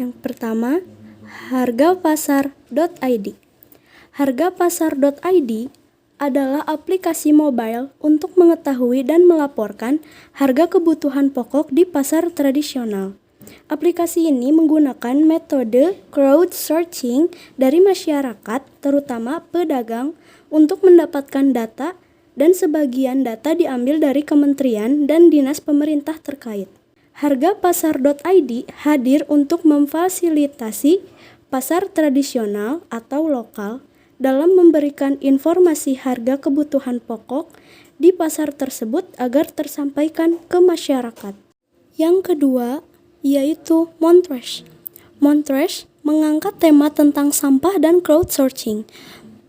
Yang pertama, hargapasar.id. Hargapasar.id adalah aplikasi mobile untuk mengetahui dan melaporkan harga kebutuhan pokok di pasar tradisional. Aplikasi ini menggunakan metode crowdsourcing dari masyarakat, terutama pedagang, untuk mendapatkan data, dan sebagian data diambil dari kementerian dan dinas pemerintah terkait. Hargapasar.id hadir untuk memfasilitasi pasar tradisional atau lokal dalam memberikan informasi harga kebutuhan pokok di pasar tersebut agar tersampaikan ke masyarakat. Yang kedua, yaitu Montrash. Montrash mengangkat tema tentang sampah dan crowdsourcing.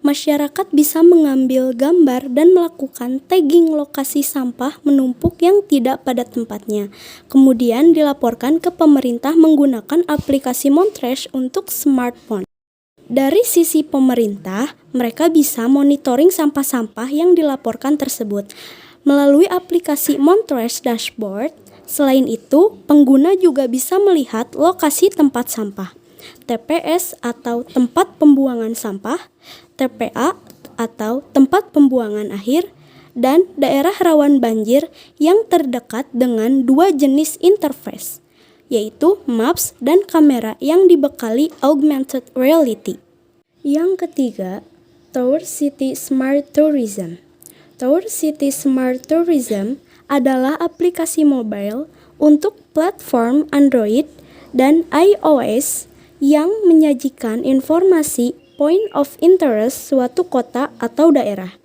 Masyarakat bisa mengambil gambar dan melakukan tagging lokasi sampah menumpuk yang tidak pada tempatnya. Kemudian dilaporkan ke pemerintah menggunakan aplikasi Montrash untuk smartphone. Dari sisi pemerintah, mereka bisa monitoring sampah-sampah yang dilaporkan tersebut melalui aplikasi Montrash Dashboard. Selain itu, pengguna juga bisa melihat lokasi tempat sampah, TPS atau tempat pembuangan sampah, TPA atau tempat pembuangan akhir, dan daerah rawan banjir yang terdekat dengan dua jenis interface, yaitu Maps dan kamera yang dibekali augmented reality. Yang ketiga, Tower City Smart Tourism. Tower City Smart Tourism adalah aplikasi mobile untuk platform Android dan iOS yang menyajikan informasi point of interest suatu kota atau daerah.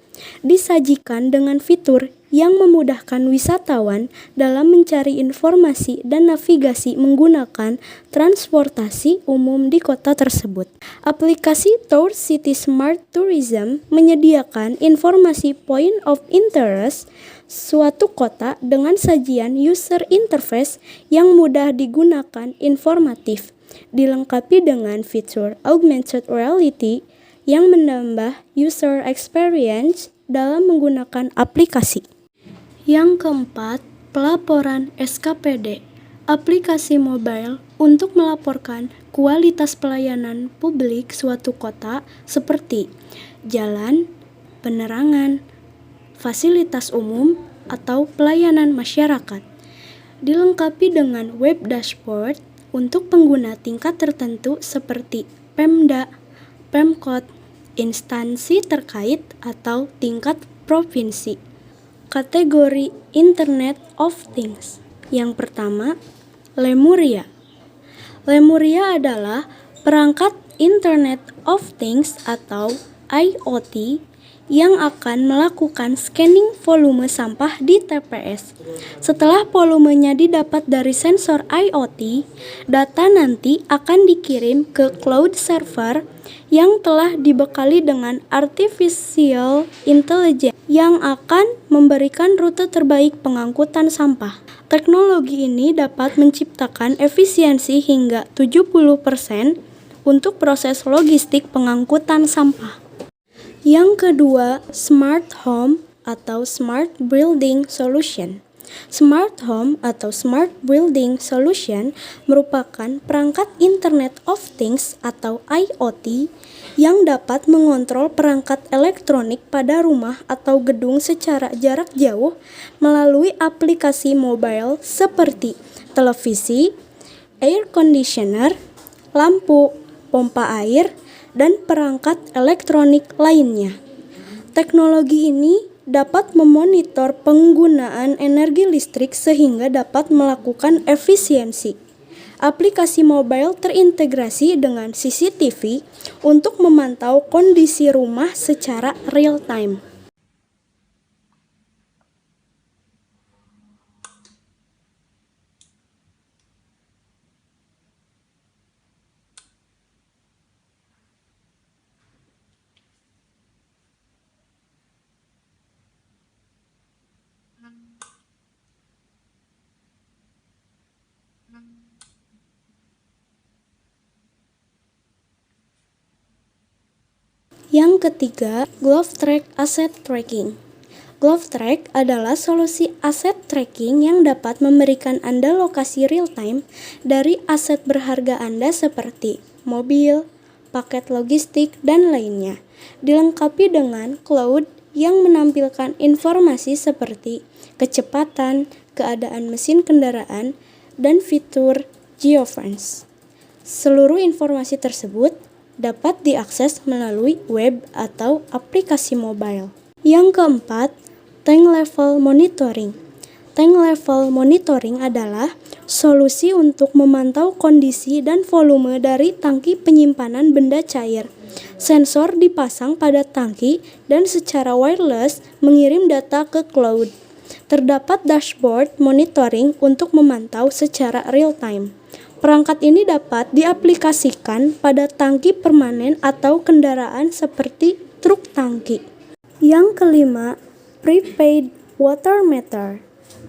Disajikan dengan fitur yang memudahkan wisatawan dalam mencari informasi dan navigasi menggunakan transportasi umum di kota tersebut. Aplikasi Tour City Smart Tourism menyediakan informasi point of interest suatu kota dengan sajian user interface yang mudah digunakan, informatif, dilengkapi dengan fitur augmented reality yang menambah user experience dalam menggunakan aplikasi. Yang keempat, pelaporan SKPD, aplikasi mobile untuk melaporkan kualitas pelayanan publik suatu kota seperti jalan, penerangan, fasilitas umum, atau pelayanan masyarakat. Dilengkapi dengan web dashboard untuk pengguna tingkat tertentu seperti Pemda, Pemkot, instansi terkait, atau tingkat provinsi. Kategori Internet of Things. Yang pertama, Lemuria. Lemuria adalah perangkat Internet of Things atau IoT yang akan melakukan scanning volume sampah di TPS. Setelah volumenya didapat dari sensor IoT, data nanti akan dikirim ke cloud server yang telah dibekali dengan artificial intelligence yang akan memberikan rute terbaik pengangkutan sampah. Teknologi ini dapat menciptakan efisiensi hingga 70% untuk proses logistik pengangkutan sampah. Yang kedua, Smart Home atau Smart Building Solution. Smart Home atau Smart Building Solution merupakan perangkat Internet of Things atau IoT yang dapat mengontrol perangkat elektronik pada rumah atau gedung secara jarak jauh melalui aplikasi mobile seperti televisi, air conditioner, lampu, pompa air, dan perangkat elektronik lainnya. Teknologi ini dapat memonitor penggunaan energi listrik sehingga dapat melakukan efisiensi. Aplikasi mobile terintegrasi dengan CCTV untuk memantau kondisi rumah secara real-time. Yang ketiga, GloveTrack Asset Tracking. GloveTrack adalah solusi aset tracking yang dapat memberikan Anda lokasi real-time dari aset berharga Anda seperti mobil, paket logistik, dan lainnya. Dilengkapi dengan cloud yang menampilkan informasi seperti kecepatan, keadaan mesin kendaraan, dan fitur geofence. Seluruh informasi tersebut dapat diakses melalui web atau aplikasi mobile. Yang keempat, tank level monitoring. Tank level monitoring adalah solusi untuk memantau kondisi dan volume dari tangki penyimpanan benda cair. Sensor dipasang pada tangki dan secara wireless mengirim data ke cloud. Terdapat dashboard monitoring untuk memantau secara real-time. Perangkat ini dapat diaplikasikan pada tangki permanen atau kendaraan seperti truk tangki. Yang kelima, prepaid water meter.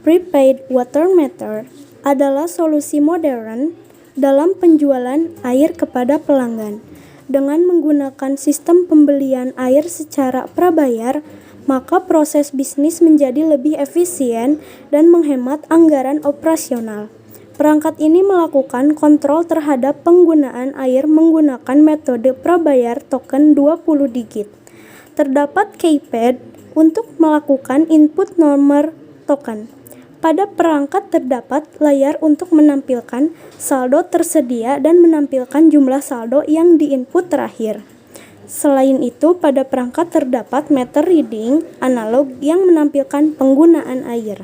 Prepaid water meter adalah solusi modern dalam penjualan air kepada pelanggan. Dengan menggunakan sistem pembelian air secara prabayar, maka proses bisnis menjadi lebih efisien dan menghemat anggaran operasional. Perangkat ini melakukan kontrol terhadap penggunaan air menggunakan metode prabayar token 20 digit. Terdapat keypad untuk melakukan input nomor token. Pada perangkat terdapat layar untuk menampilkan saldo tersedia dan menampilkan jumlah saldo yang diinput terakhir. Selain itu, pada perangkat terdapat meter reading analog yang menampilkan penggunaan air.